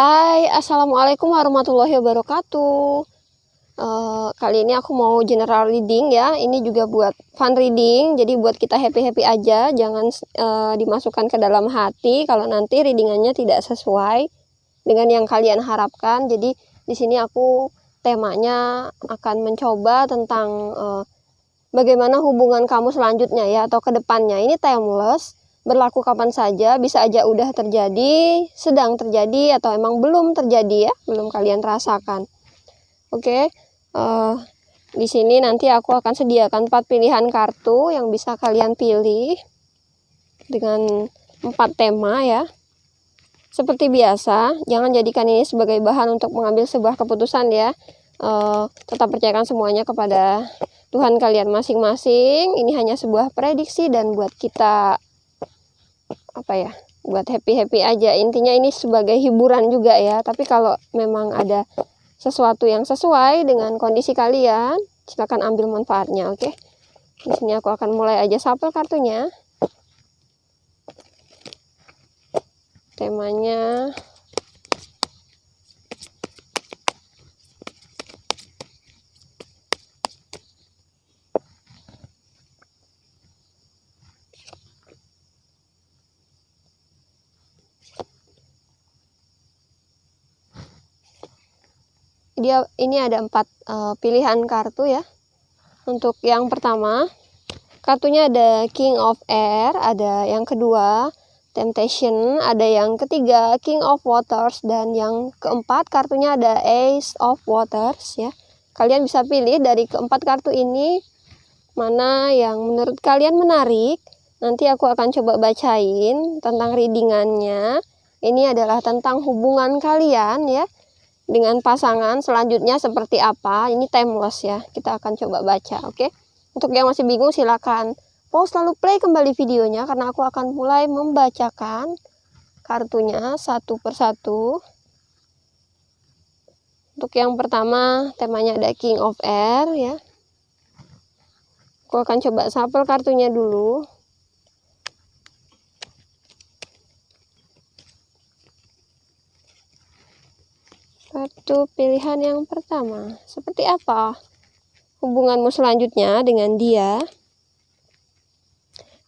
Hai, assalamualaikum warahmatullahi wabarakatuh. Kali ini aku mau general reading ya. Ini juga buat fun reading, jadi buat kita happy-happy aja. Jangan dimasukkan ke dalam hati kalau nanti readingannya tidak sesuai dengan yang kalian harapkan. Jadi di sini aku temanya akan mencoba tentang bagaimana hubungan kamu selanjutnya ya, atau ke depannya. Ini timeless, berlaku kapan saja, bisa aja udah terjadi, sedang terjadi, atau emang belum terjadi ya, belum kalian rasakan. Oke, di sini nanti aku akan sediakan 4 pilihan kartu yang bisa kalian pilih dengan 4 tema ya. Seperti biasa, jangan jadikan ini sebagai bahan untuk mengambil sebuah keputusan ya. Tetap percayakan semuanya kepada Tuhan kalian masing-masing. Ini hanya sebuah prediksi dan buat kita buat happy-happy aja. Intinya ini sebagai hiburan juga ya. Tapi kalau memang ada sesuatu yang sesuai dengan kondisi kalian, silakan ambil manfaatnya, oke? Di sini aku akan mulai aja shuffle kartunya. Temanya ini ada 4 pilihan kartu ya. Untuk yang pertama, kartunya ada King of Air, ada yang kedua Temptation, ada yang ketiga King of Waters, dan yang keempat kartunya ada Ace of Waters ya. Kalian bisa pilih dari keempat kartu ini mana yang menurut kalian menarik. Nanti aku akan coba bacain tentang readingannya. Ini adalah tentang hubungan kalian ya dengan pasangan selanjutnya seperti apa. Ini timeless ya, kita akan coba baca, oke? Untuk yang masih bingung silakan pause lalu play kembali videonya, karena aku akan mulai membacakan kartunya satu persatu. Untuk yang pertama temanya ada King of Air ya. Aku akan coba shuffle kartunya dulu. Kartu pilihan yang pertama, seperti apa hubunganmu selanjutnya dengan dia?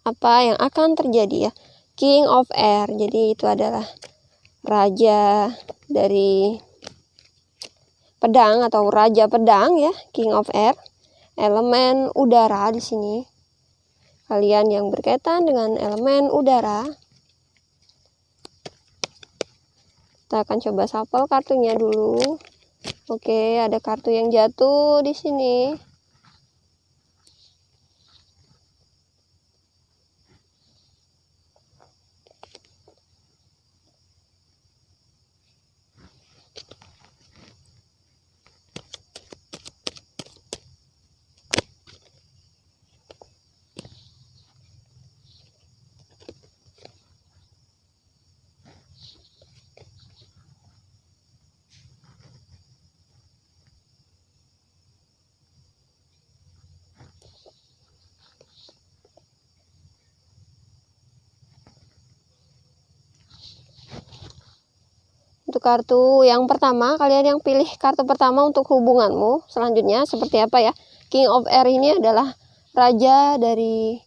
Apa yang akan terjadi ya? King of Air, jadi itu adalah raja dari pedang atau raja pedang ya, King of Air. Elemen udara di sini. Kalian yang berkaitan dengan elemen udara. Kita akan coba shuffle kartunya dulu. Oke, ada kartu yang jatuh di sini. Untuk kartu yang pertama, kalian yang pilih kartu pertama untuk hubunganmu selanjutnya seperti apa ya? King of Air ini adalah raja dari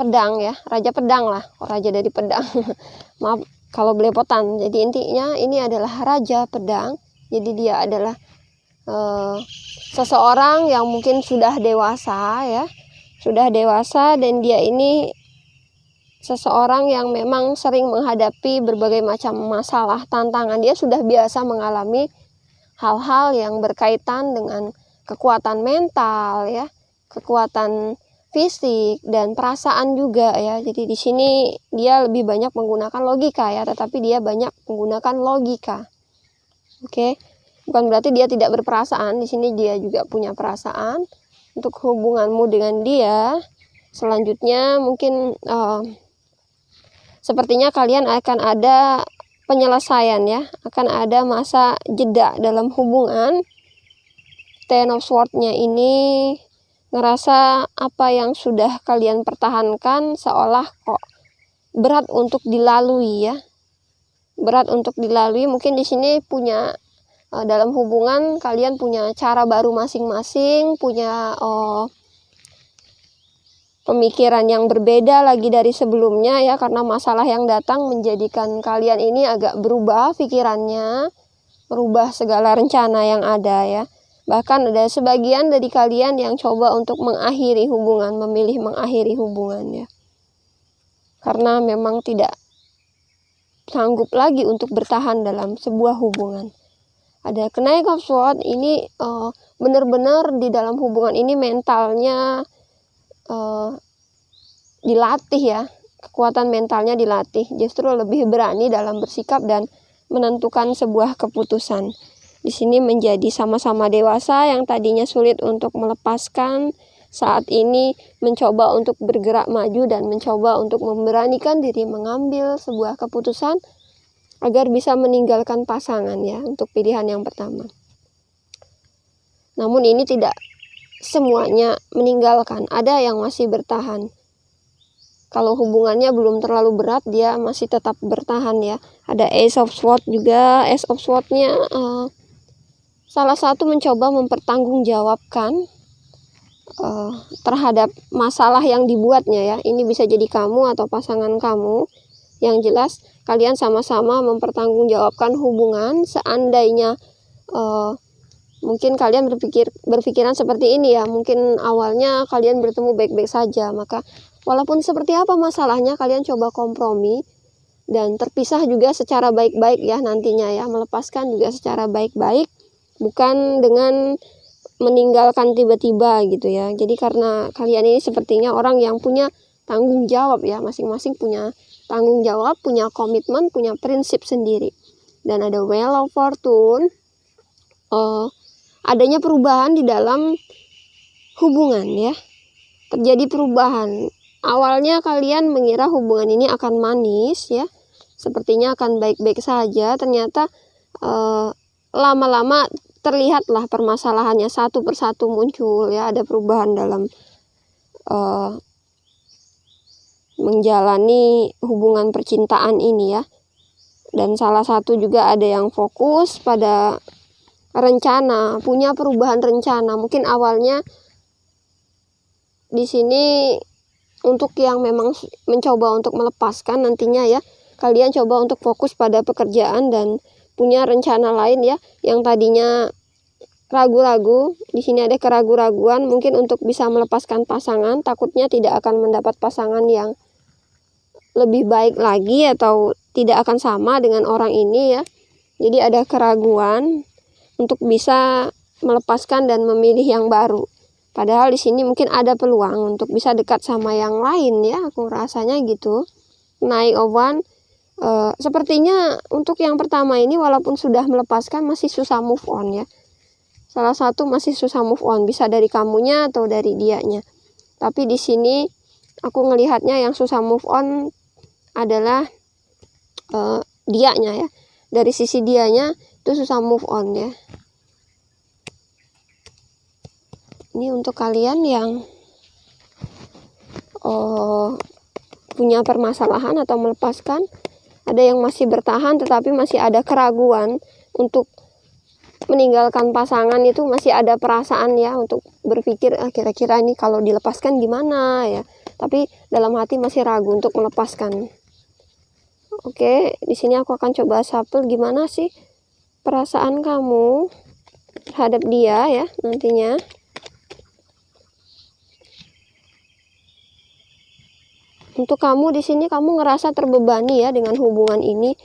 pedang ya, raja pedang lah, raja dari pedang. Maaf kalau belepotan. Jadi intinya ini adalah raja pedang. Jadi dia adalah seseorang yang mungkin sudah dewasa ya, sudah dewasa, dan dia ini seseorang yang memang sering menghadapi berbagai macam masalah, tantangan. Dia sudah biasa mengalami hal-hal yang berkaitan dengan kekuatan mental ya, kekuatan fisik dan perasaan juga ya. Jadi di sini dia lebih banyak menggunakan logika ya, tetapi dia banyak menggunakan logika. Oke. Bukan berarti dia tidak berperasaan, di sini dia juga punya perasaan. Untuk hubunganmu dengan dia selanjutnya mungkin sepertinya kalian akan ada penyelesaian ya, akan ada masa jeda dalam hubungan. Ten of Swords-nya ini ngerasa apa yang sudah kalian pertahankan seolah kok berat untuk dilalui ya, berat untuk dilalui. Mungkin di sini punya dalam hubungan kalian punya cara baru masing-masing, punya pemikiran yang berbeda lagi dari sebelumnya ya, karena masalah yang datang menjadikan kalian ini agak berubah pikirannya, merubah segala rencana yang ada ya. Bahkan ada sebagian dari kalian yang coba untuk mengakhiri hubungan, memilih mengakhiri hubungan ya. Karena memang tidak sanggup lagi untuk bertahan dalam sebuah hubungan. Ada kenaik of Swords ini benar-benar di dalam hubungan ini mentalnya dilatih ya, kekuatan mentalnya dilatih, justru lebih berani dalam bersikap dan menentukan sebuah keputusan. Di sini menjadi sama-sama dewasa yang tadinya sulit untuk melepaskan, saat ini mencoba untuk bergerak maju dan mencoba untuk memberanikan diri mengambil sebuah keputusan agar bisa meninggalkan pasangan ya, untuk pilihan yang pertama. Namun ini tidak semuanya meninggalkan, ada yang masih bertahan. Kalau hubungannya belum terlalu berat, dia masih tetap bertahan ya. Ada Ace of Swords juga. Ace of Swords-nya salah satu mencoba mempertanggungjawabkan terhadap masalah yang dibuatnya ya. Ini bisa jadi kamu atau pasangan kamu. Yang jelas kalian sama-sama mempertanggungjawabkan hubungan. Seandainya mungkin kalian berpikiran seperti ini ya. Mungkin awalnya kalian bertemu baik-baik saja, maka walaupun seperti apa masalahnya, kalian coba kompromi dan terpisah juga secara baik-baik ya nantinya ya. Melepaskan juga secara baik-baik, bukan dengan meninggalkan tiba-tiba gitu ya. Jadi karena kalian ini sepertinya orang yang punya tanggung jawab ya, masing-masing punya tanggung jawab, punya komitmen, punya prinsip sendiri. Dan ada Wheel of Fortune, adanya perubahan di dalam hubungan ya. Terjadi perubahan. Awalnya kalian mengira hubungan ini akan manis ya, sepertinya akan baik-baik saja. Ternyata lama-lama terlihatlah permasalahannya satu persatu muncul ya. Ada perubahan dalam menjalani hubungan percintaan ini ya. Dan salah satu juga ada yang fokus pada rencana, punya perubahan rencana. Mungkin awalnya di sini untuk yang memang mencoba untuk melepaskan nantinya ya, kalian coba untuk fokus pada pekerjaan dan punya rencana lain ya, yang tadinya ragu-ragu. Di sini ada keraguan-raguan mungkin untuk bisa melepaskan pasangan, takutnya tidak akan mendapat pasangan yang lebih baik lagi atau tidak akan sama dengan orang ini ya. Jadi ada keraguan untuk bisa melepaskan dan memilih yang baru. Padahal di sini mungkin ada peluang untuk bisa dekat sama yang lain ya, aku rasanya gitu. Knight of Wands, sepertinya untuk yang pertama ini walaupun sudah melepaskan masih susah move on ya. Salah satu masih susah move on, bisa dari kamunya atau dari dianya. Tapi di sini aku ngelihatnya yang susah move on adalah dianya ya. Dari sisi dianya itu susah move on ya. Ini untuk kalian yang punya permasalahan atau melepaskan, ada yang masih bertahan tetapi masih ada keraguan untuk meninggalkan pasangan, itu masih ada perasaan ya untuk berpikir kira-kira ini kalau dilepaskan gimana ya. Tapi dalam hati masih ragu untuk melepaskan. Oke, di sini aku akan coba shuffle gimana sih perasaan kamu terhadap dia ya nantinya. Untuk kamu di sini kamu ngerasa terbebani ya dengan hubungan ini.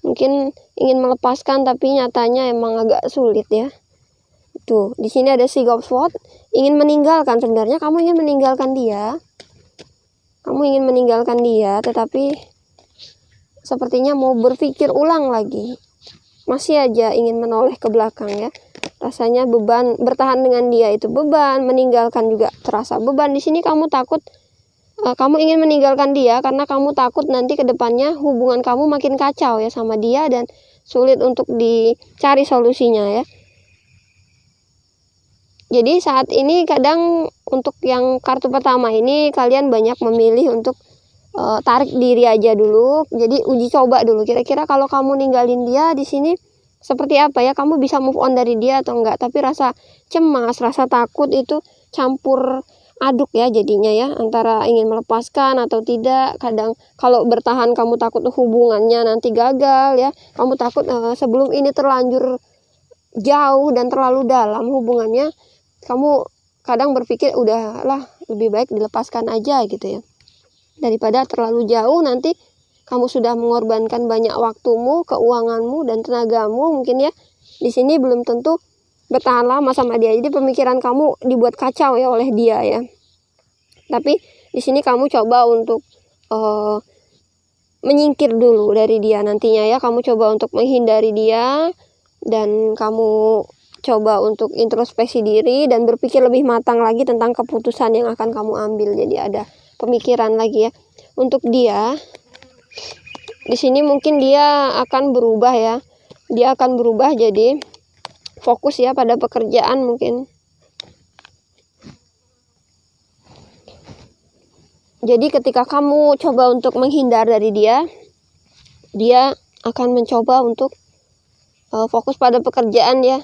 Mungkin ingin melepaskan tapi nyatanya emang agak sulit ya. Tuh, di sini ada Six of Swords, ingin meninggalkan, sebenarnya kamu ingin meninggalkan dia. Kamu ingin meninggalkan dia tetapi sepertinya mau berpikir ulang lagi. Masih aja ingin menoleh ke belakang ya. Rasanya beban, bertahan dengan dia itu beban, meninggalkan juga terasa beban. Di sini kamu takut, kamu ingin meninggalkan dia karena kamu takut nanti ke depannya hubungan kamu makin kacau ya sama dia dan sulit untuk dicari solusinya ya. Jadi saat ini kadang untuk yang kartu pertama ini kalian banyak memilih untuk tarik diri aja dulu. Jadi uji coba dulu, kira-kira kalau kamu ninggalin dia di sini seperti apa ya, kamu bisa move on dari dia atau enggak. Tapi rasa cemas, rasa takut itu campur aduk ya jadinya ya, antara ingin melepaskan atau tidak. Kadang kalau bertahan kamu takut hubungannya nanti gagal ya, kamu takut sebelum ini terlanjur jauh dan terlalu dalam hubungannya, kamu kadang berpikir udahlah lebih baik dilepaskan aja gitu ya, daripada terlalu jauh nanti kamu sudah mengorbankan banyak waktumu, keuanganmu, dan tenagamu mungkin ya. Di sini belum tentu bertahan lama sama dia. Jadi pemikiran kamu dibuat kacau ya oleh dia ya. Tapi di sini kamu coba untuk menyingkir dulu dari dia nantinya ya. Kamu coba untuk menghindari dia, dan kamu coba untuk introspeksi diri dan berpikir lebih matang lagi tentang keputusan yang akan kamu ambil. Jadi ada pemikiran lagi ya. Untuk dia di sini mungkin dia akan berubah ya. Dia akan berubah jadi fokus ya pada pekerjaan mungkin. Jadi ketika kamu coba untuk menghindar dari dia, dia akan mencoba untuk fokus pada pekerjaan ya,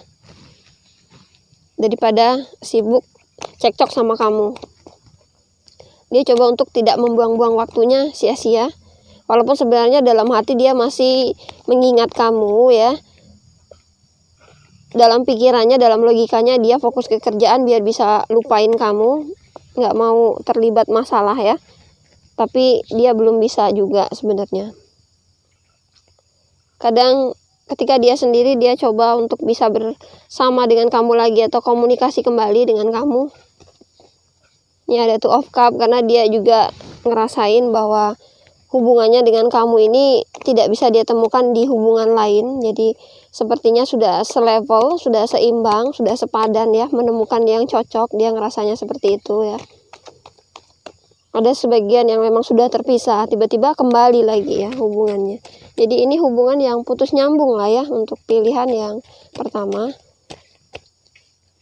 daripada sibuk cekcok sama kamu. Dia coba untuk tidak membuang-buang waktunya sia-sia. Walaupun sebenarnya dalam hati dia masih mengingat kamu ya. Dalam pikirannya, dalam logikanya dia fokus ke kerjaan biar bisa lupain kamu, nggak mau terlibat masalah ya. Tapi dia belum bisa juga sebenarnya. Kadang ketika dia sendiri, dia coba untuk bisa bersama dengan kamu lagi atau komunikasi kembali dengan kamu. Ini ada Two of Cups karena dia juga ngerasain bahwa hubungannya dengan kamu ini tidak bisa dia temukan di hubungan lain. Jadi sepertinya sudah selevel, sudah seimbang, sudah sepadan ya, menemukan yang cocok. Dia ngerasanya seperti itu ya. Ada sebagian yang memang sudah terpisah, tiba-tiba kembali lagi ya hubungannya. Jadi ini hubungan yang putus nyambung lah ya untuk pilihan yang pertama.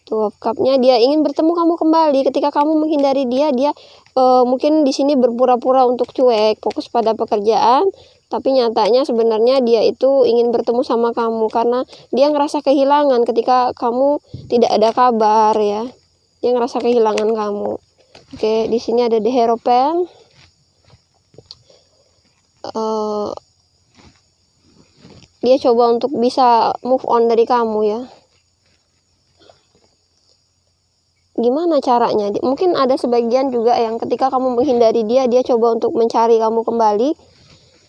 Two of Cups-nya dia ingin bertemu kamu kembali. Ketika kamu menghindari dia, dia mungkin di sini berpura-pura untuk cuek, fokus pada pekerjaan, tapi nyatanya sebenarnya dia itu ingin bertemu sama kamu karena dia ngerasa kehilangan ketika kamu tidak ada kabar ya. Dia ngerasa kehilangan kamu. Oke, di sini ada The Hierophant. Dia coba untuk bisa move on dari kamu ya. Gimana caranya? Mungkin ada sebagian juga yang ketika kamu menghindari dia, dia coba untuk mencari kamu kembali.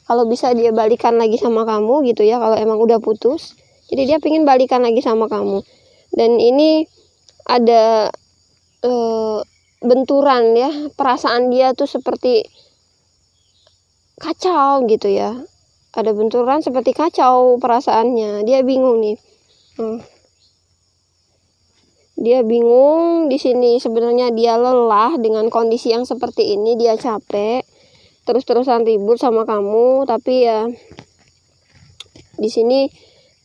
Kalau bisa dia balikan lagi sama kamu gitu ya, kalau emang udah putus. Jadi dia pengen balikan lagi sama kamu. Dan ini ada benturan ya, perasaan dia tuh seperti kacau gitu ya. Ada benturan seperti kacau perasaannya. Dia bingung nih. Dia bingung di sini. Sebenarnya dia lelah dengan kondisi yang seperti ini. Dia capek, terus-terusan ribut sama kamu. Tapi ya di sini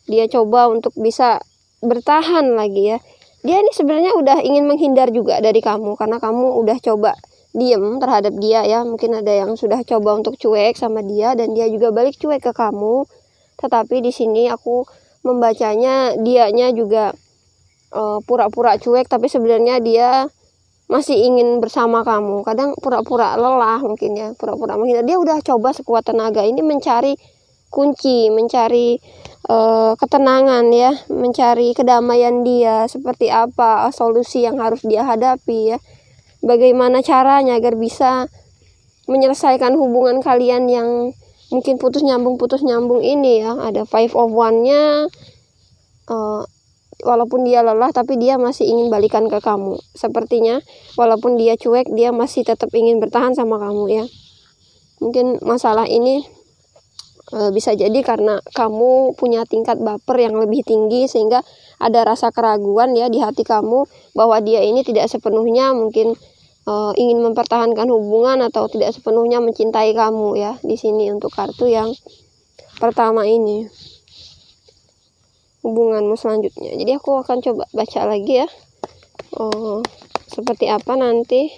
dia coba untuk bisa bertahan lagi ya. Dia ini sebenarnya udah ingin menghindar juga dari kamu karena kamu udah coba diem terhadap dia ya. Mungkin ada yang sudah coba untuk cuek sama dia dan dia juga balik cuek ke kamu. Tetapi di sini aku membacanya dianya juga pura-pura cuek, tapi sebenarnya dia masih ingin bersama kamu. Kadang pura-pura lelah mungkin ya, pura-pura menghindar. Dia udah coba sekuat tenaga ini mencari kunci, mencari ketenangan ya, mencari kedamaian dia. Seperti apa solusi yang harus dia hadapi ya, bagaimana caranya agar bisa menyelesaikan hubungan kalian yang mungkin putus nyambung ini ya. Ada Five of Wands-nya. Walaupun dia lelah, tapi dia masih ingin balikan ke kamu. Sepertinya walaupun dia cuek, dia masih tetap ingin bertahan sama kamu ya. Mungkin masalah ini bisa jadi karena kamu punya tingkat baper yang lebih tinggi, sehingga ada rasa keraguan ya di hati kamu bahwa dia ini tidak sepenuhnya mungkin ingin mempertahankan hubungan atau tidak sepenuhnya mencintai kamu ya. Di sini untuk kartu yang pertama ini, hubunganmu selanjutnya. Jadi aku akan coba baca lagi ya, seperti apa nanti.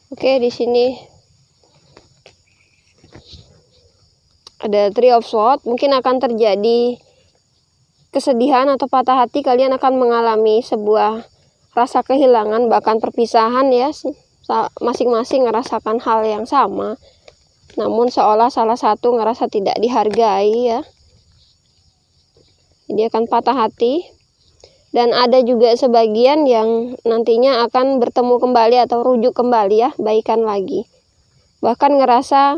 Oke, di sini ada Three of Swords. Mungkin akan terjadi kesedihan atau patah hati. Kalian akan mengalami sebuah rasa kehilangan, bahkan perpisahan ya. Masing-masing ngerasakan hal yang sama, namun seolah salah satu ngerasa tidak dihargai ya. Jadi akan patah hati. Dan ada juga sebagian yang nantinya akan bertemu kembali atau rujuk kembali ya, baikan lagi. Bahkan ngerasa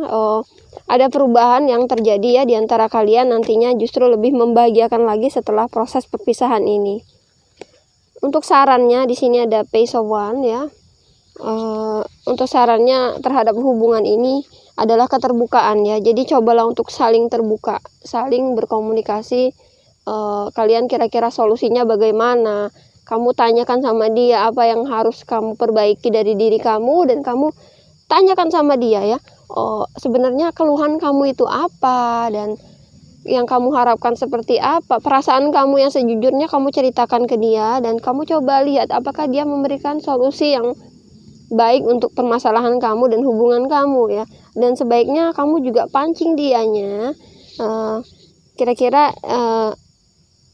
ada perubahan yang terjadi ya di antara kalian, nantinya justru lebih membahagiakan lagi setelah proses perpisahan ini. Untuk sarannya di sini ada Page of Wands ya. Untuk sarannya terhadap hubungan ini adalah keterbukaan ya. Jadi cobalah untuk saling terbuka, saling berkomunikasi. Kalian kira-kira solusinya bagaimana? Kamu tanyakan sama dia apa yang harus kamu perbaiki dari diri kamu, dan kamu tanyakan sama dia ya. Sebenarnya keluhan kamu itu apa, dan yang kamu harapkan seperti apa. Perasaan kamu yang sejujurnya kamu ceritakan ke dia, dan kamu coba lihat apakah dia memberikan solusi yang baik untuk permasalahan kamu dan hubungan kamu ya. Dan sebaiknya kamu juga pancing dianya, kira-kira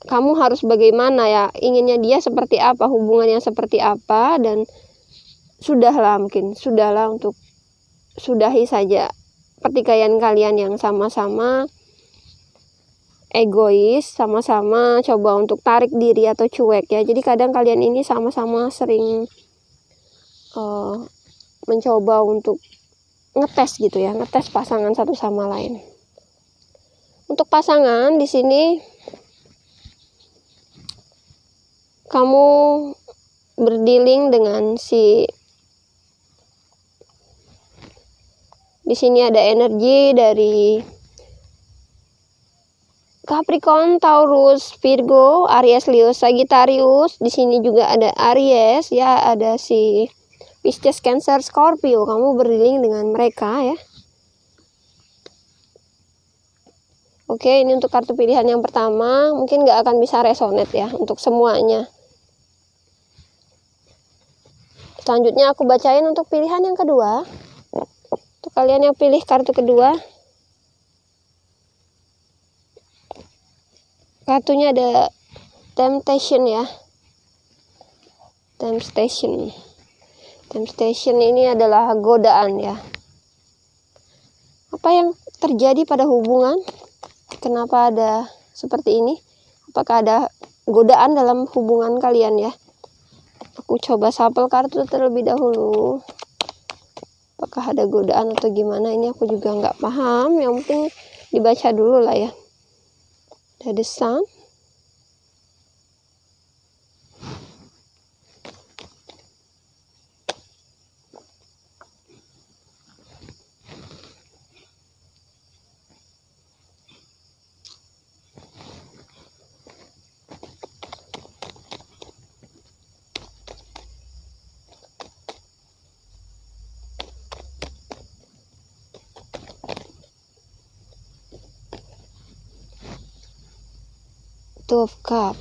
kamu harus bagaimana ya, inginnya dia seperti apa, hubungannya seperti apa. Dan sudahlah untuk sudahi saja pertikaian kalian yang sama-sama egois, sama-sama coba untuk tarik diri atau cuek ya. Jadi kadang kalian ini sama-sama sering mencoba untuk ngetes gitu ya, ngetes pasangan satu sama lain. Untuk pasangan di sini kamu berdealing dengan di sini ada energi dari Capricorn, Taurus, Virgo, Aries, Leo, Sagittarius. Di sini juga ada Aries ya, ada si Pisces, Cancer, Scorpio. Kamu berdealing dengan mereka ya. Oke, ini untuk kartu pilihan yang pertama. Mungkin nggak akan bisa resonate ya untuk semuanya. Selanjutnya aku bacain untuk pilihan yang kedua. Untuk kalian yang pilih kartu kedua, kartunya ada Temptation ya. Temptation ini adalah godaan ya. Apa yang terjadi pada hubungan? Kenapa ada seperti ini? Apakah ada godaan dalam hubungan kalian ya? Aku coba shuffle kartu terlebih dahulu. Apakah ada godaan atau gimana? Ini aku juga nggak paham. Yang penting dibaca dulu lah ya. Ada The Sun. Two of Cups.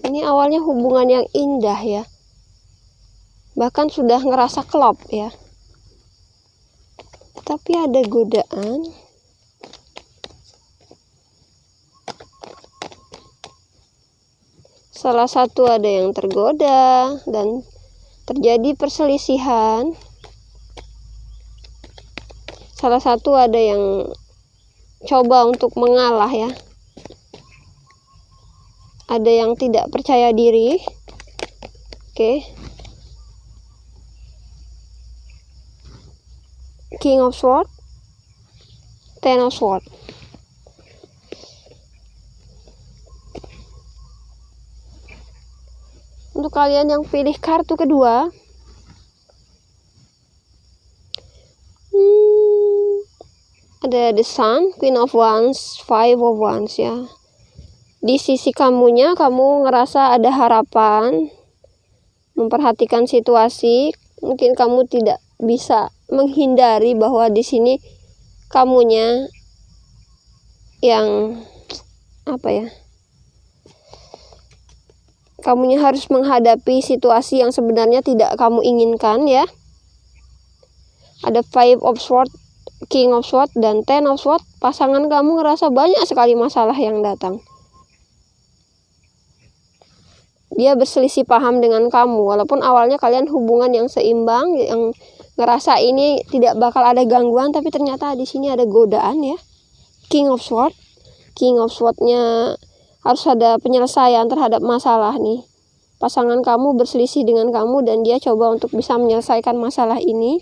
Ini awalnya hubungan yang indah ya. Bahkan sudah ngerasa klop ya. Tapi ada godaan. Salah satu ada yang tergoda dan terjadi perselisihan. Salah satu ada yang coba untuk mengalah ya. Ada yang tidak percaya diri. Oke. King of Swords, Ten of Swords. Untuk kalian yang pilih kartu kedua, ada The Sun, Queen of Wands, Five of Wands ya. Di sisi kamunya, kamu ngerasa ada harapan, memperhatikan situasi. Mungkin kamu tidak bisa menghindari bahwa di sini kamunya yang apa ya, kamunya harus menghadapi situasi yang sebenarnya tidak kamu inginkan ya. Ada Five of Swords, King of Swords, dan Ten of Swords. Pasangan kamu ngerasa banyak sekali masalah yang datang. Dia berselisih paham dengan kamu, walaupun awalnya kalian hubungan yang seimbang, yang ngerasa ini tidak bakal ada gangguan, tapi ternyata di sini ada godaan ya. King of Swords. King of Swords-nya harus ada penyelesaian terhadap masalah nih. Pasangan kamu berselisih dengan kamu dan dia coba untuk bisa menyelesaikan masalah ini.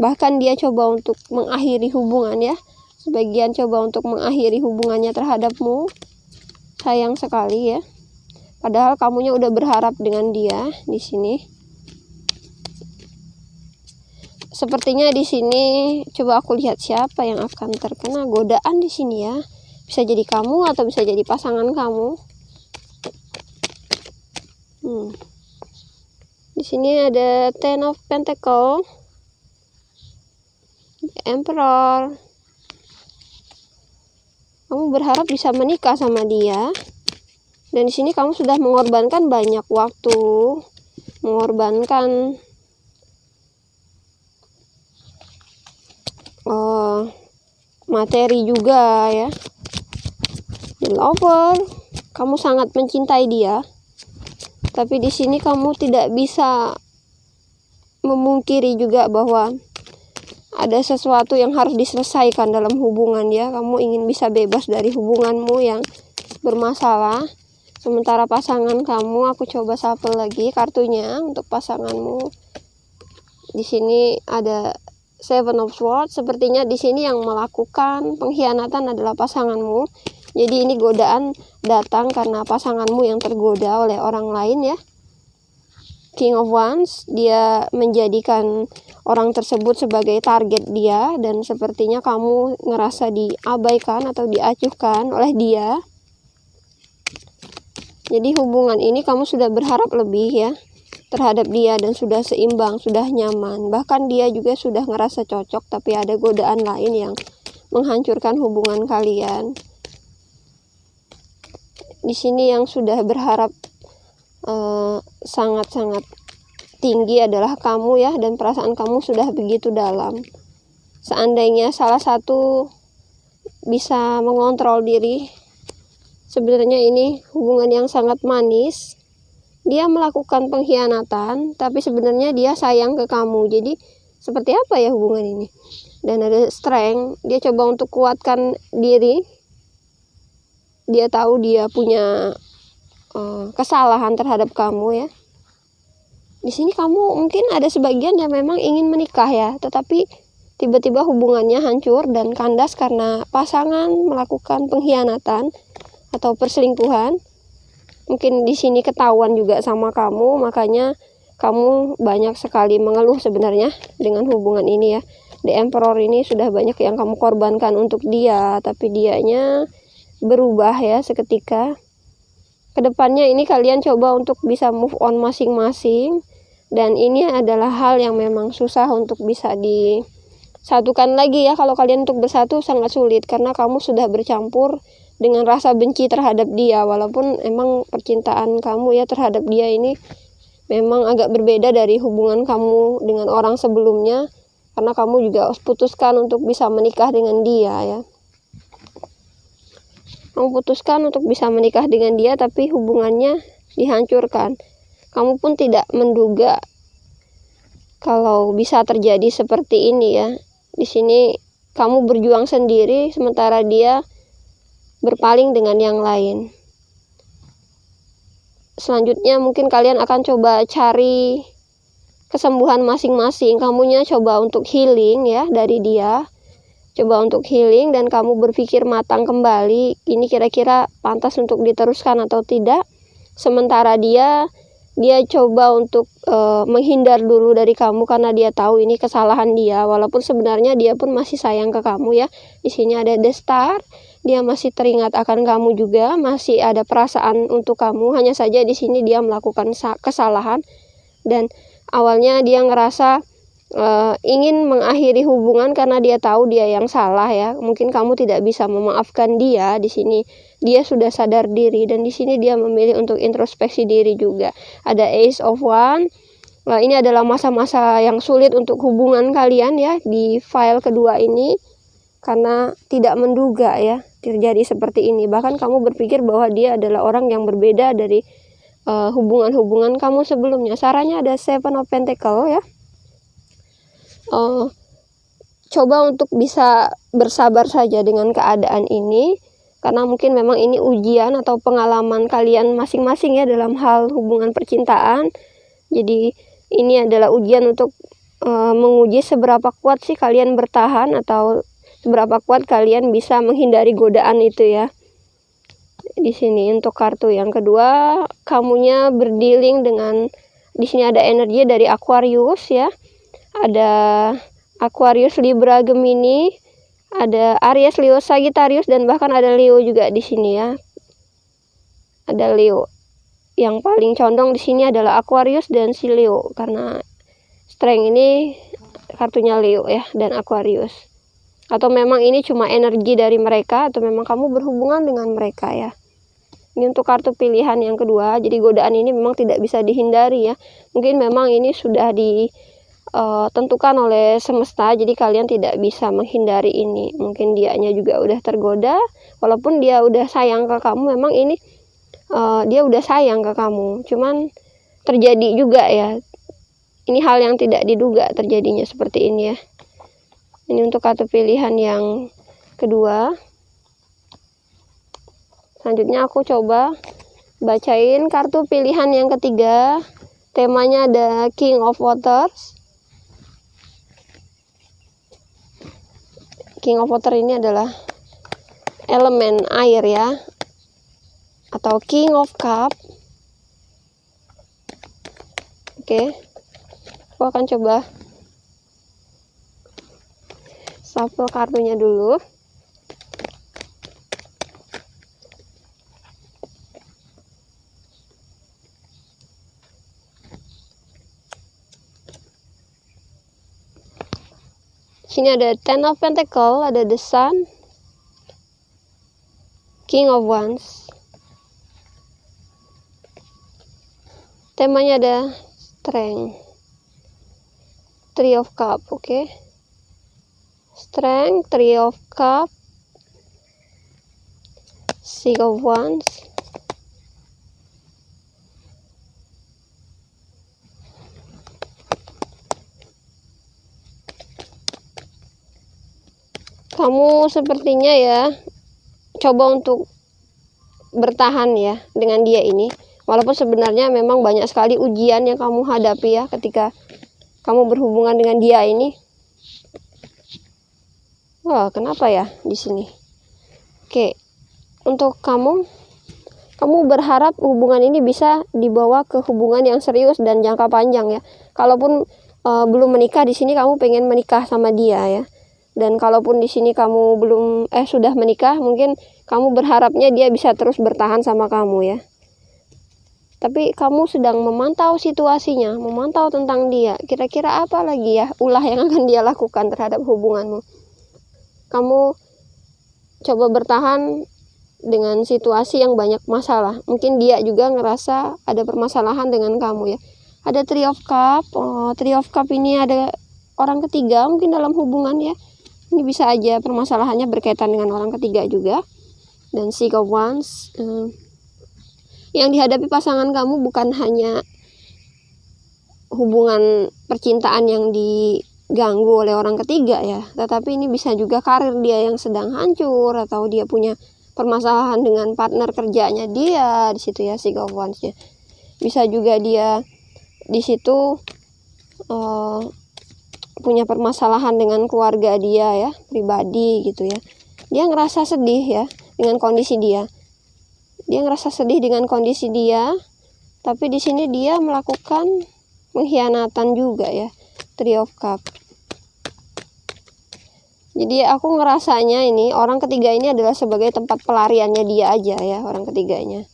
Bahkan dia coba untuk mengakhiri hubungan ya. Sebagian coba untuk mengakhiri hubungannya terhadapmu. Sayang sekali ya. Padahal kamunya udah berharap dengan dia di sini. Sepertinya di sini coba aku lihat siapa yang akan terkena godaan di sini ya. Bisa jadi kamu atau bisa jadi pasangan kamu. Di sini ada Ten of Pentacles, Emperor. Kamu berharap bisa menikah sama dia. Dan di sini kamu sudah mengorbankan banyak waktu, mengorbankan materi juga ya. The Lover, kamu sangat mencintai dia, tapi di sini kamu tidak bisa memungkiri juga bahwa ada sesuatu yang harus diselesaikan dalam hubungan ya. Kamu ingin bisa bebas dari hubunganmu yang bermasalah. Sementara pasangan kamu, aku coba shuffle lagi kartunya untuk pasanganmu. Di sini ada Seven of Swords. Sepertinya di sini yang melakukan pengkhianatan adalah pasanganmu. Jadi ini godaan datang karena pasanganmu yang tergoda oleh orang lain ya. King of Wands, dia menjadikan orang tersebut sebagai target dia, dan sepertinya kamu ngerasa diabaikan atau diacuhkan oleh dia. Jadi hubungan ini kamu sudah berharap lebih ya terhadap dia dan sudah seimbang, sudah nyaman. Bahkan dia juga sudah ngerasa cocok, tapi ada godaan lain yang menghancurkan hubungan kalian. Di sini yang sudah berharap sangat-sangat tinggi adalah kamu ya, dan perasaan kamu sudah begitu dalam. Seandainya salah satu bisa mengontrol diri, sebenarnya ini hubungan yang sangat manis. Dia melakukan pengkhianatan, tapi sebenarnya dia sayang ke kamu. Jadi seperti apa ya hubungan ini? Dan ada Strength, dia coba untuk kuatkan diri. Dia tahu dia punya kesalahan terhadap kamu ya. Di sini kamu mungkin ada sebagian yang memang ingin menikah ya, tetapi tiba-tiba hubungannya hancur dan kandas karena pasangan melakukan pengkhianatan atau perselingkuhan. Mungkin di sini ketahuan juga sama kamu, makanya kamu banyak sekali mengeluh sebenarnya dengan hubungan ini ya. The Emperor ini sudah banyak yang kamu korbankan untuk dia, tapi dianya berubah ya seketika. Kedepannya ini kalian coba untuk bisa move on masing-masing, dan ini adalah hal yang memang susah untuk bisa disatukan lagi ya. Kalau kalian untuk bersatu sangat sulit karena kamu sudah bercampur dengan rasa benci terhadap dia, walaupun emang percintaan kamu ya terhadap dia ini memang agak berbeda dari hubungan kamu dengan orang sebelumnya, karena kamu juga putuskan untuk bisa menikah dengan dia ya. Kamu putuskan untuk bisa menikah dengan dia, tapi hubungannya dihancurkan. Kamu pun tidak menduga kalau bisa terjadi seperti ini ya. Di sini kamu berjuang sendiri, sementara dia berpaling dengan yang lain. Selanjutnya mungkin kalian akan coba cari kesembuhan masing-masing. Kamunya coba untuk healing ya dari dia. Coba untuk healing dan kamu berpikir matang kembali, ini kira-kira pantas untuk diteruskan atau tidak. Sementara dia coba untuk menghindar dulu dari kamu karena dia tahu ini kesalahan dia, walaupun sebenarnya dia pun masih sayang ke kamu ya. Di sini ada The Star, dia masih teringat akan kamu juga, masih ada perasaan untuk kamu. Hanya saja di sini dia melakukan kesalahan dan awalnya dia ngerasa ingin mengakhiri hubungan karena dia tahu dia yang salah ya. Mungkin kamu tidak bisa memaafkan dia di sini. dia sudah sadar diri, dan di sini dia memilih untuk introspeksi diri juga. Ada Ace of Wands. Nah, ini adalah masa-masa yang sulit untuk hubungan kalian ya di file kedua ini, karena tidak menduga ya terjadi seperti ini. Bahkan kamu berpikir bahwa dia adalah orang yang berbeda dari hubungan-hubungan kamu sebelumnya. Sarannya ada Seven of Pentacles ya. Coba untuk bisa bersabar saja dengan keadaan ini, karena mungkin memang ini ujian atau pengalaman kalian masing-masing ya dalam hal hubungan percintaan. Jadi ini adalah ujian untuk menguji seberapa kuat sih kalian bertahan, atau seberapa kuat kalian bisa menghindari godaan itu ya. Di sini untuk kartu yang kedua, kamunya berdealing dengan, di sini ada energi dari Aquarius ya. Ada Aquarius, Libra, Gemini, ada Aries, Leo, Sagittarius, dan bahkan ada Leo juga di sini ya. Ada Leo. Yang paling condong di sini adalah Aquarius dan si Leo, karena strength ini kartunya Leo ya dan Aquarius. Atau memang ini cuma energi dari mereka, atau memang kamu berhubungan dengan mereka ya. Ini untuk kartu pilihan yang kedua. Jadi godaan ini memang tidak bisa dihindari ya. Mungkin memang ini sudah ditentukan oleh semesta, jadi kalian tidak bisa menghindari ini. Mungkin dianya juga udah tergoda, walaupun dia udah sayang ke kamu. Memang ini dia udah sayang ke kamu, cuman terjadi juga ya. Ini hal yang tidak diduga terjadinya seperti ini ya. Ini untuk kartu pilihan yang kedua. Selanjutnya aku coba bacain kartu pilihan yang ketiga. Temanya ada King of Waters. King of Water ini adalah elemen air ya, atau King of Cup. Oke, aku akan coba shuffle kartunya dulu. Sini ada Ten of Pentacles, ada The Sun, King of Wands. Temanya ada Strength, Three of Cup, oke. Strength, Three of Cup, Six of Wands, kamu sepertinya ya coba untuk bertahan ya dengan dia ini, walaupun sebenarnya memang banyak sekali ujian yang kamu hadapi ya ketika kamu berhubungan dengan dia ini. Wah, kenapa ya di sini? Oke, untuk kamu berharap hubungan ini bisa dibawa ke hubungan yang serius dan jangka panjang ya. Kalaupun belum menikah, di sini kamu pengen menikah sama dia ya. Dan kalaupun di sini kamu belum sudah menikah, mungkin kamu berharapnya dia bisa terus bertahan sama kamu ya. Tapi kamu sedang memantau situasinya, memantau tentang dia. Kira-kira apa lagi ya ulah yang akan dia lakukan terhadap hubunganmu. Kamu coba bertahan dengan situasi yang banyak masalah. Mungkin dia juga ngerasa ada permasalahan dengan kamu ya. Ada Three of Cup. Three of Cup ini ada orang ketiga mungkin dalam hubungan ya. Ini bisa aja permasalahannya berkaitan dengan orang ketiga juga. Dan Six of Wands. Yang dihadapi pasangan kamu bukan hanya hubungan percintaan yang diganggu oleh orang ketiga ya, tetapi ini bisa juga karir dia yang sedang hancur, atau dia punya permasalahan dengan partner kerjanya dia di situ ya, Six of Wands-nya. Bisa juga dia di situ punya permasalahan dengan keluarga dia ya, pribadi gitu ya. Dia ngerasa sedih ya dengan kondisi dia. Dia ngerasa sedih dengan kondisi dia, tapi di sini dia melakukan pengkhianatan juga ya, Three of Cup. Jadi aku ngerasanya ini orang ketiga ini adalah sebagai tempat pelariannya dia aja ya, orang ketiganya.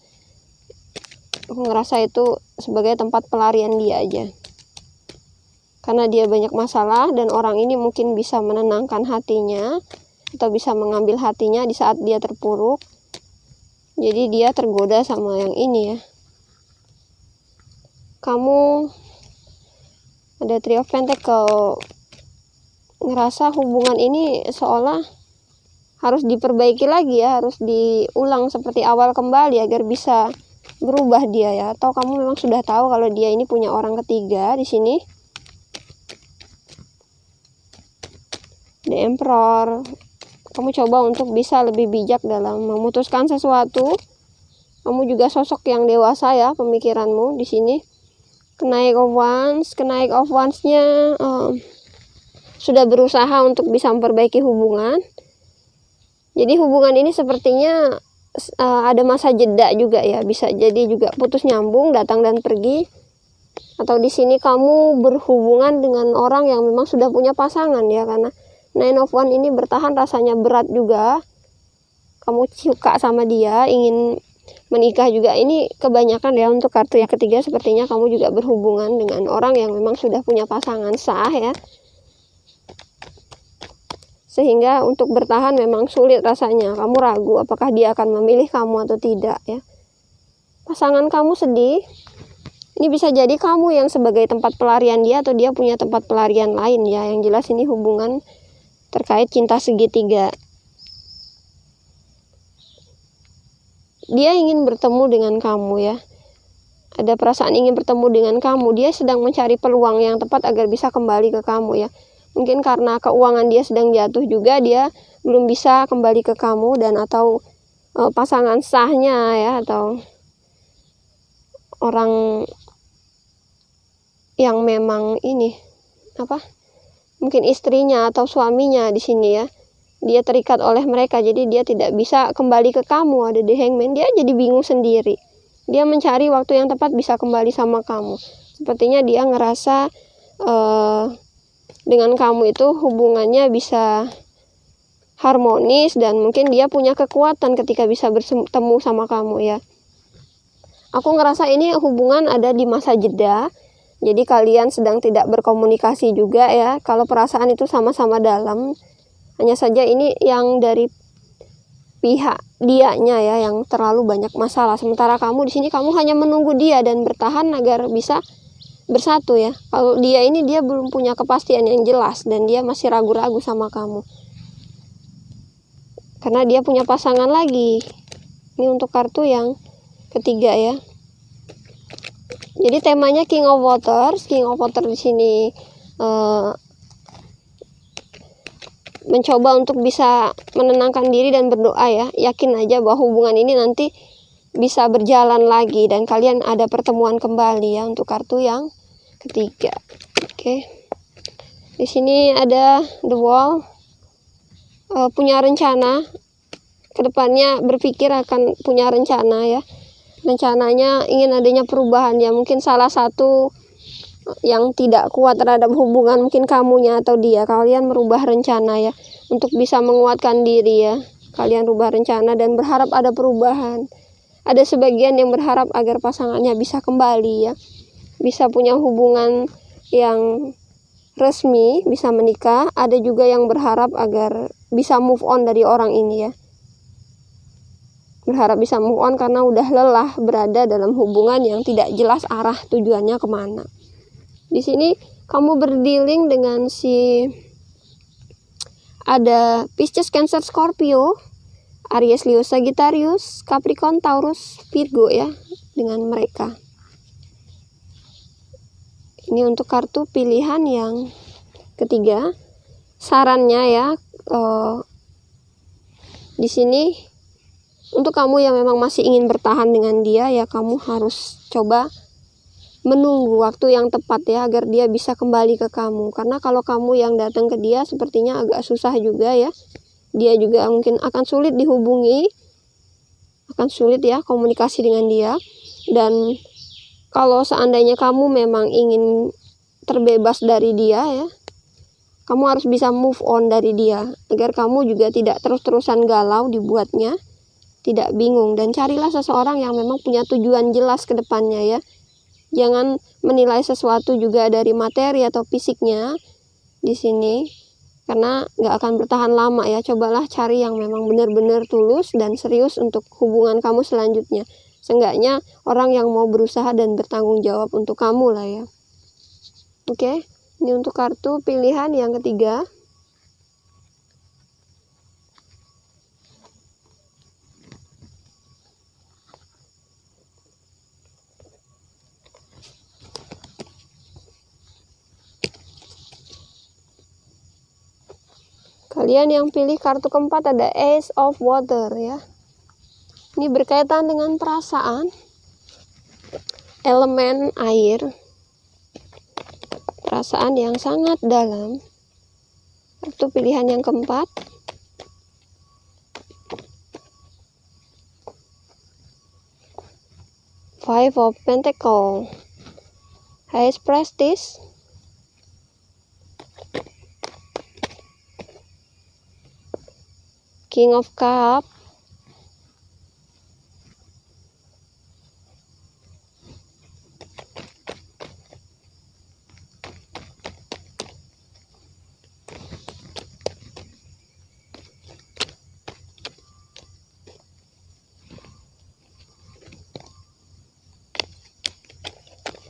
Aku ngerasa itu sebagai tempat pelarian dia aja. Karena dia banyak masalah, dan orang ini mungkin bisa menenangkan hatinya atau bisa mengambil hatinya di saat dia terpuruk. Jadi dia tergoda sama yang ini ya. Kamu ada Three of Pentacle, ngerasa hubungan ini seolah harus diperbaiki lagi ya, harus diulang seperti awal kembali agar bisa berubah dia ya. Atau kamu memang sudah tahu kalau dia ini punya orang ketiga di sini. The Emperor. Kamu coba untuk bisa lebih bijak dalam memutuskan sesuatu. Kamu juga sosok yang dewasa ya pemikiranmu di sini. Kenaik of Wands-nya sudah berusaha untuk bisa memperbaiki hubungan. Jadi hubungan ini sepertinya ada masa jeda juga ya, bisa jadi juga putus nyambung, datang dan pergi. Atau di sini kamu berhubungan dengan orang yang memang sudah punya pasangan ya, karena Nine of Wands ini bertahan rasanya berat juga. Kamu suka sama dia, ingin menikah juga. Ini kebanyakan ya untuk kartu yang ketiga, sepertinya kamu juga berhubungan dengan orang yang memang sudah punya pasangan sah ya. Sehingga untuk bertahan memang sulit rasanya. Kamu ragu apakah dia akan memilih kamu atau tidak ya. Pasangan kamu sedih. Ini bisa jadi kamu yang sebagai tempat pelarian dia, atau dia punya tempat pelarian lain ya. Yang jelas ini hubungan terkait cinta segitiga. Dia ingin bertemu dengan kamu ya. Ada perasaan ingin bertemu dengan kamu. Dia sedang mencari peluang yang tepat agar bisa kembali ke kamu ya. Mungkin karena keuangan dia sedang jatuh juga, dia belum bisa kembali ke kamu, dan atau pasangan sahnya ya, atau orang yang memang ini mungkin istrinya atau suaminya di sini ya. Dia terikat oleh mereka, jadi dia tidak bisa kembali ke kamu. Ada The Hangman, dia jadi bingung sendiri. Dia mencari waktu yang tepat bisa kembali sama kamu. Sepertinya dia ngerasa dengan kamu itu hubungannya bisa harmonis, dan mungkin dia punya kekuatan ketika bisa bertemu sama kamu ya. Aku ngerasa ini hubungan ada di masa jeda. Jadi kalian sedang tidak berkomunikasi juga ya. Kalau perasaan itu sama-sama dalam. Hanya saja ini yang dari pihak dianya ya yang terlalu banyak masalah. Sementara kamu di sini, kamu hanya menunggu dia dan bertahan agar bisa bersatu ya. Kalau dia ini, dia belum punya kepastian yang jelas dan dia masih ragu-ragu sama kamu. Karena dia punya pasangan lagi. Ini untuk kartu yang ketiga ya. Jadi temanya King of Water. King of Water di sini mencoba untuk bisa menenangkan diri dan berdoa ya. Yakin aja bahwa hubungan ini nanti bisa berjalan lagi dan kalian ada pertemuan kembali ya untuk kartu yang ketiga. Oke. Di sini ada The Wall. Punya rencana kedepannya, berpikir akan punya rencana ya. Rencananya ingin adanya perubahan ya. Mungkin salah satu yang tidak kuat terhadap hubungan, mungkin kamunya atau dia, kalian merubah rencana ya untuk bisa menguatkan diri ya. Kalian rubah rencana dan berharap ada perubahan. Ada sebagian yang berharap agar pasangannya bisa kembali ya, bisa punya hubungan yang resmi, bisa menikah. Ada juga yang berharap agar bisa move on dari orang ini ya. Berharap bisa move on karena udah lelah berada dalam hubungan yang tidak jelas arah tujuannya kemana. Di sini kamu berdealing dengan ada Pisces, Cancer, Scorpio, Aries, Leo, Sagittarius, Capricorn, Taurus, Virgo ya, dengan mereka. Ini untuk kartu pilihan yang ketiga. Sarannya ya, di sini untuk kamu yang memang masih ingin bertahan dengan dia ya, kamu harus coba menunggu waktu yang tepat ya agar dia bisa kembali ke kamu. Karena kalau kamu yang datang ke dia sepertinya agak susah juga ya. Dia juga mungkin akan sulit dihubungi, akan sulit ya komunikasi dengan dia. Dan kalau seandainya kamu memang ingin terbebas dari dia ya, kamu harus bisa move on dari dia agar kamu juga tidak terus-terusan galau dibuatnya, tidak bingung. Dan carilah seseorang yang memang punya tujuan jelas ke depannya ya. Jangan menilai sesuatu juga dari materi atau fisiknya di sini. karena nggak akan bertahan lama ya. Cobalah cari yang memang benar-benar tulus dan serius untuk hubungan kamu selanjutnya. Seenggaknya orang yang mau berusaha dan bertanggung jawab untuk kamu lah ya. Oke, ini untuk kartu pilihan yang ketiga. Kalian yang pilih kartu keempat ada Ace of Water ya. Ini berkaitan dengan perasaan, elemen air, perasaan yang sangat dalam. Kartu pilihan yang keempat. Five of Pentacles, High Priestess, King of Cups,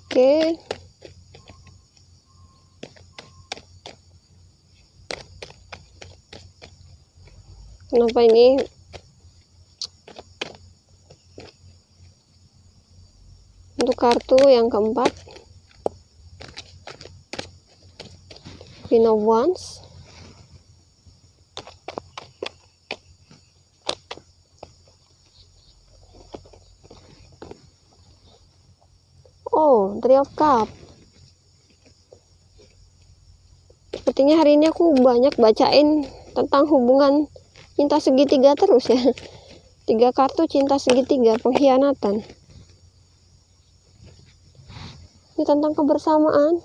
oke. Kenapa ini untuk kartu yang keempat, Queen of Wands, Three of Cups. Sepertinya hari ini aku banyak bacain tentang hubungan cinta segitiga terus ya. 3 kartu cinta segitiga, pengkhianatan. Ini tentang kebersamaan.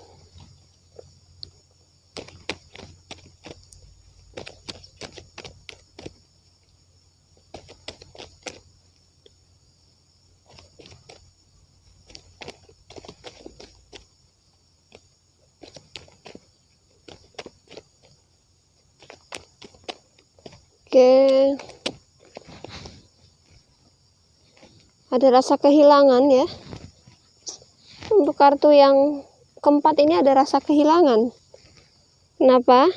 Oke. Ada rasa kehilangan ya. Untuk kartu yang keempat ini ada rasa kehilangan. Kenapa?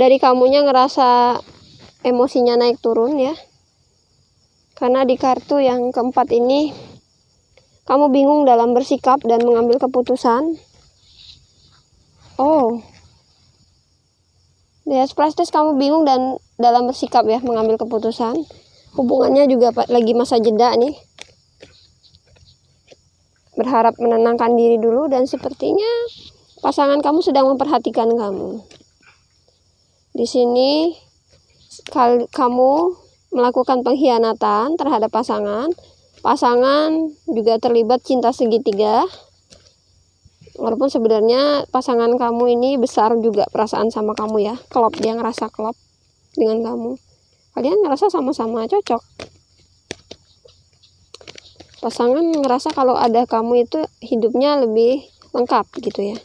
Dari kamunya ngerasa emosinya naik turun ya. Karena di kartu yang keempat ini kamu bingung dalam bersikap dan mengambil keputusan. Di High Priestess kamu bingung dan dalam bersikap ya, mengambil keputusan. Hubungannya juga lagi masa jeda nih. Berharap menenangkan diri dulu dan sepertinya pasangan kamu sedang memperhatikan kamu. Di sini kamu melakukan pengkhianatan terhadap pasangan. Pasangan juga terlibat cinta segitiga. Walaupun sebenarnya pasangan kamu ini besar juga perasaan sama kamu ya. Klop, dia ngerasa klop dengan kamu. Kalian ngerasa sama-sama cocok. Pasangan ngerasa kalau ada kamu itu hidupnya lebih lengkap gitu ya.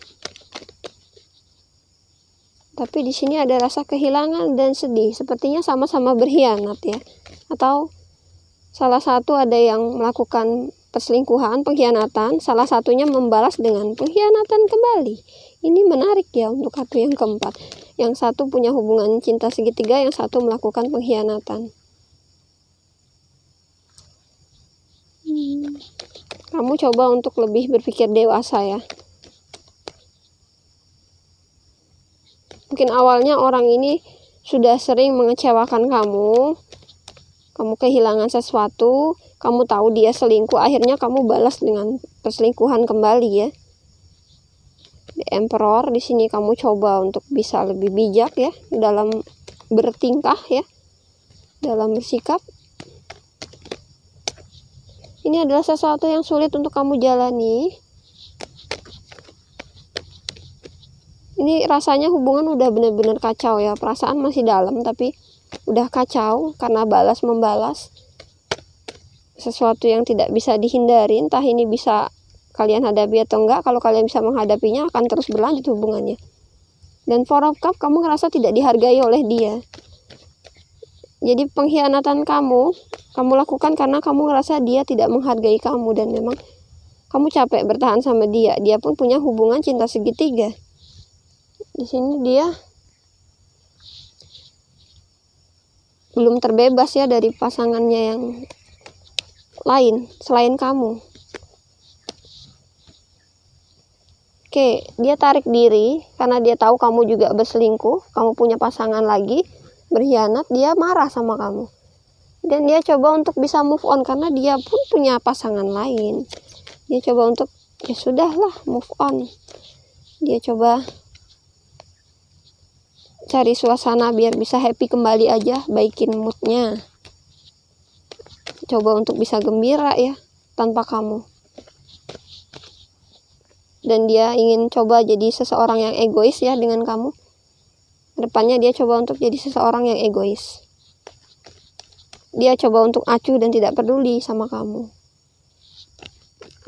Tapi di sini ada rasa kehilangan dan sedih. Sepertinya sama-sama berkhianat ya. Atau salah satu ada yang melakukan perselingkuhan, pengkhianatan, salah satunya membalas dengan pengkhianatan kembali. Ini menarik ya untuk kartu yang keempat. Yang satu punya hubungan cinta segitiga, yang satu melakukan pengkhianatan. Kamu coba untuk lebih berpikir dewasa ya. Mungkin awalnya orang ini sudah sering mengecewakan kamu. Kamu kehilangan sesuatu, kamu tahu dia selingkuh, akhirnya kamu balas dengan perselingkuhan kembali ya. The Emperor, di sini kamu coba untuk bisa lebih bijak ya dalam bertingkah ya, dalam bersikap. Ini adalah sesuatu yang sulit untuk kamu jalani. Ini rasanya hubungan udah benar-benar kacau ya, perasaan masih dalam tapi udah kacau karena balas membalas. Sesuatu yang tidak bisa dihindari, entah ini bisa kalian hadapi atau enggak. Kalau kalian bisa menghadapinya akan terus berlanjut hubungannya. Dan Four of Cups, kamu ngerasa tidak dihargai oleh dia. Jadi pengkhianatan kamu lakukan karena kamu ngerasa dia tidak menghargai kamu, dan memang kamu capek bertahan sama dia. Dia pun punya hubungan cinta segitiga. Di sini dia belum terbebas ya dari pasangannya yang lain selain kamu. Oke, dia tarik diri karena dia tahu kamu juga berselingkuh, kamu punya pasangan lagi, berkhianat, dia marah sama kamu. Dan dia coba untuk bisa move on karena dia pun punya pasangan lain. Dia coba untuk, ya sudahlah, move on. Dia coba cari suasana biar bisa happy kembali aja, baikin moodnya. Coba untuk bisa gembira ya, tanpa kamu. Dan dia ingin coba jadi seseorang yang egois ya dengan kamu. Depannya dia coba untuk jadi seseorang yang egois. Dia coba untuk acuh dan tidak peduli sama kamu.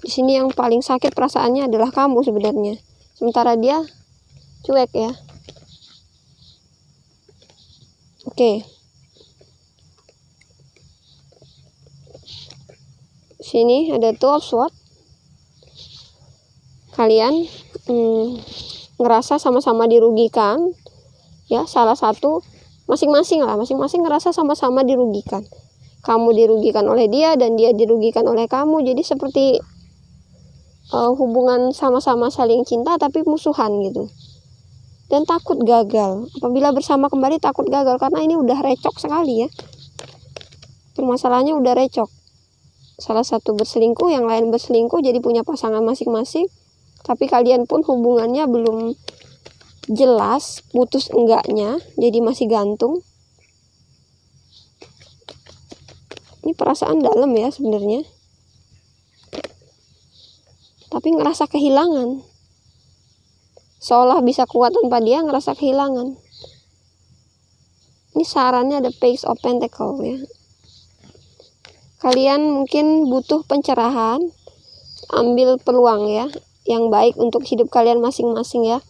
Di sini yang paling sakit perasaannya adalah kamu sebenarnya. Sementara dia cuek ya. Oke. Sini ada Two of Swords. Kalian ngerasa sama-sama dirugikan ya, salah satu masing-masing ngerasa sama-sama dirugikan. Kamu dirugikan oleh dia dan dia dirugikan oleh kamu. Jadi seperti hubungan sama-sama saling cinta tapi musuhan gitu. Dan takut gagal. Apabila bersama kembali takut gagal karena ini udah recok sekali ya. Permasalahannya udah recok. Salah satu berselingkuh, yang lain berselingkuh, jadi punya pasangan masing-masing. Tapi kalian pun hubungannya belum jelas putus enggaknya, jadi masih gantung. Ini perasaan dalam ya sebenarnya. Tapi ngerasa kehilangan. Seolah bisa kuat tanpa dia, ngerasa kehilangan. Ini sarannya ada Page of Pentacles ya. Kalian mungkin butuh pencerahan. Ambil peluang ya yang baik untuk hidup kalian masing-masing ya.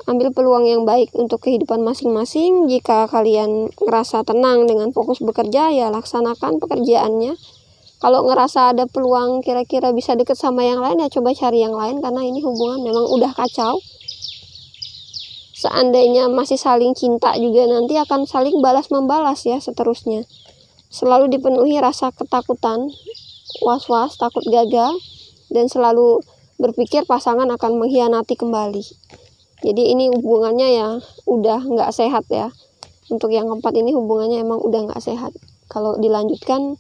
Ambil peluang yang baik untuk kehidupan masing-masing. Jika kalian ngerasa tenang dengan fokus bekerja, ya laksanakan pekerjaannya. Kalau ngerasa ada peluang kira-kira bisa deket sama yang lain, ya coba cari yang lain, karena ini hubungan memang udah kacau. Seandainya masih saling cinta juga, nanti akan saling balas-membalas ya seterusnya. Selalu dipenuhi rasa ketakutan, was-was, takut gagal, dan selalu berpikir pasangan akan mengkhianati kembali. Jadi ini hubungannya ya udah nggak sehat ya. Untuk yang keempat ini hubungannya emang udah nggak sehat. Kalau dilanjutkan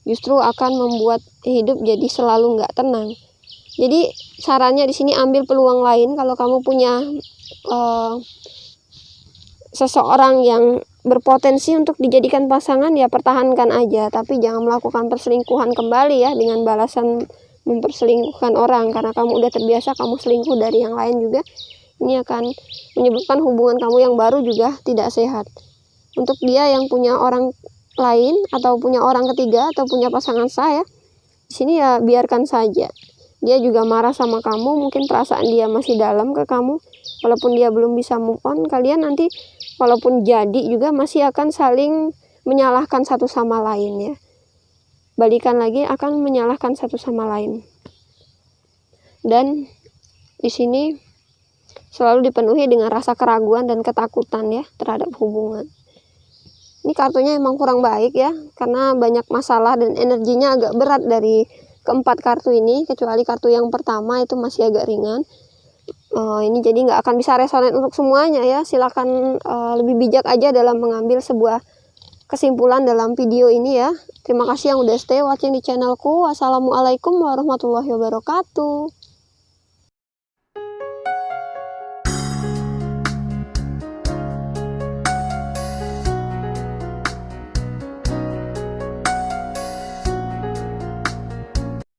justru akan membuat hidup jadi selalu nggak tenang. Jadi sarannya di sini ambil peluang lain. Kalau kamu punya seseorang yang berpotensi untuk dijadikan pasangan, ya pertahankan aja. Tapi jangan melakukan perselingkuhan kembali ya dengan balasan memperselingkuhkan orang, karena kamu udah terbiasa kamu selingkuh dari yang lain juga. Ini akan menyebabkan hubungan kamu yang baru juga tidak sehat. Untuk dia yang punya orang lain atau punya orang ketiga atau punya pasangan sah ya, di sini ya biarkan saja. Dia juga marah sama kamu, mungkin perasaan dia masih dalam ke kamu. Walaupun dia belum bisa move on, kalian nanti walaupun jadi juga masih akan saling menyalahkan satu sama lain ya. Balikan lagi akan menyalahkan satu sama lain. Dan di sini selalu dipenuhi dengan rasa keraguan dan ketakutan ya terhadap hubungan. Ini kartunya emang kurang baik ya, karena banyak masalah dan energinya agak berat dari keempat kartu ini, kecuali kartu yang pertama itu masih agak ringan. Ini jadi nggak akan bisa resonan untuk semuanya ya. Silakan lebih bijak aja dalam mengambil sebuah kesimpulan dalam video ini ya. Terima kasih yang udah stay watching di channelku. Wassalamualaikum warahmatullahi wabarakatuh.